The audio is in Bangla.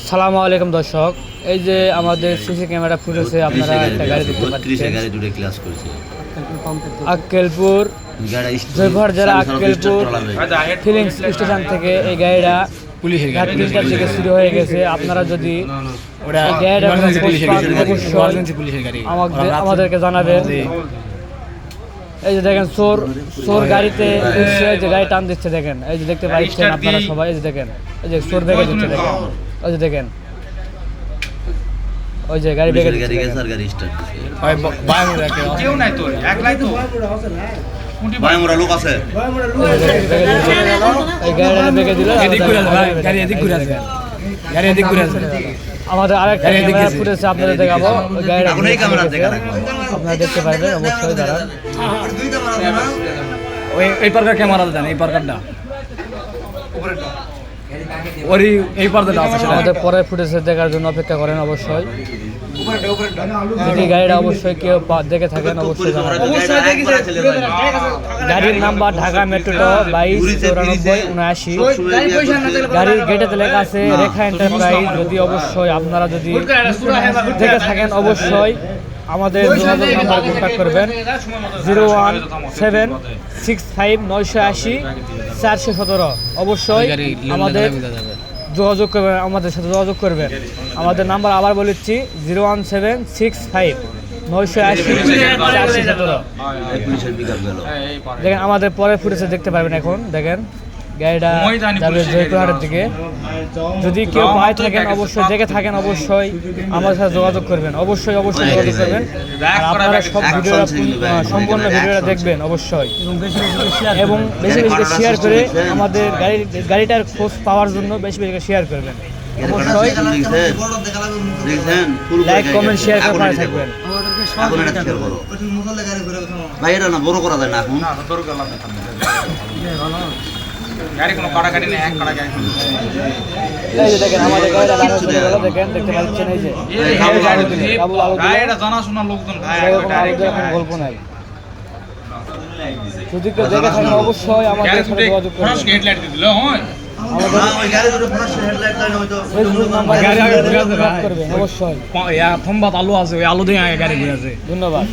সালামু আলাইকুম দর্শক, এই যে আমাদের সিসি ক্যামেরা ফুটেজে আপনারা একটা গাড়ি দেখতে পাচ্ছেন। আক্কেলপুর জয়পুরহাট জেলা আক্কেলপুর ফিলিংস স্টেশন থেকে এই গাড়িটা রাত 3টার দিকে শুরু হয়ে গেছে। আপনারা যদি আমাদেরকে জানাবেন। এই যে দেখেন চোর গাড়িতে যে গাড়ি টান দিচ্ছে, দেখেন এই যে দেখতে পাচ্ছেন আপনারা সবাই। এই যে দেখেন এই যে চোর বেগে দিচ্ছে, দেখেন ওই যে দেখেন ওই যে গাড়ি বেগে দিচ্ছে। আমাদের আরেকটা ক্যামেরা ফুটেজ আপনাদের দেখাবো, গাড়িটা আপনারা দেখতে পারবেন অবশ্যই। দাঁড়ান, এই পার্কার ক্যামেরা দেন, এই পার্কারটা এই পার্দাটা আছে। আমাদের পরের ফুটেজ দেখার জন্য অপেক্ষা করেন অবশ্যই। যদি গাড়িটা অবশ্যই কেউ দেখে থাকেন অবশ্যই জানাবেন। গাড়ির নাম্বার ঢাকা মেট্রো 229479। গাড়ির গেটেতে লেখা আছে রেখা এন্টারপ্রাইজ। যদি অবশ্যই আপনারা যদি দেখে থাকেন অবশ্যই আমাদের যোগাযোগ নাম্বার কন্ট্যাক্ট করবেন 01765980417। অবশ্যই আমাদের যোগাযোগ করবেন, আমাদের সাথে যোগাযোগ করবেন। আমাদের নাম্বার আবার বলেছি 01765980417। দেখেন আমাদের পরের ফুটেজে দেখতে পারবেন। এখন দেখেন গাড়িটা যাবে জয়পুরহাটের দিকে। যদি কেউ পায়ে থাকেন অবশ্যই দেখে থাকেন অবশ্যই আমাদের সাথে যোগাযোগ করবেন। অবশ্যই যোগাযোগ করবেন। আর আপনারা সব ভিডিওটা সম্পূর্ণ ভিডিওটা দেখবেন অবশ্যই, এবং বেশি বেশি শেয়ার করে আমাদের গাড়িটার খোঁজ পাওয়ার জন্য বেশি বেশি শেয়ার করবেন। অবশ্যই লাইক কমেন্ট শেয়ার করে পাশে থাকবেন। গাড়ি কোনো কাটাকাটি নেই, এক কাটা গাড়ি। এই যে দেখেন আমাদের গাড়িটা দাঁড়ানো শুরু হলো, দেখেন দেখতে পাচ্ছেন। এই যে গাড়িটা জানাশোনা লোকজন ভাই, এখন গল্প নাই। যদি কেউ দেখে থাকেন অবশ্যই আমাদের সাথে যোগাযোগ করবেন। হেডলাইট দিল হয় ফেসবুক নাম্বার করবেন অবশ্যই। আলু আছে, ওই আলু দিয়ে গাড়ি ঘুরে আছে। ধন্যবাদ।